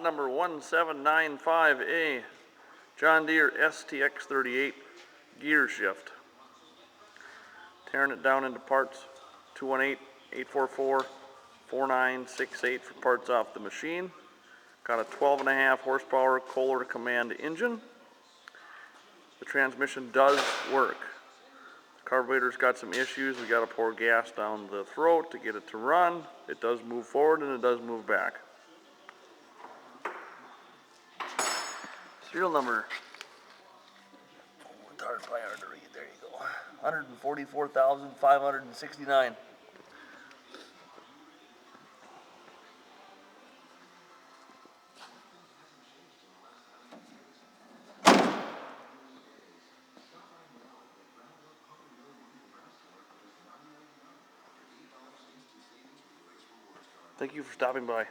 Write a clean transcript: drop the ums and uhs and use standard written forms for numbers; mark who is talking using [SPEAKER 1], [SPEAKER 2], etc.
[SPEAKER 1] number 1795A, John Deere STX-38 gear shift. Tearing it down into parts, 218-844-4968 for parts off the machine. Got a 12.5 horsepower Kohler Command engine. The transmission does work. The carburetor's got some issues. We got to pour gas down the throat to get it to run. It does move forward and it does move back. Serial number. It's hard to read. There you go. 144,569. Thank you for stopping by.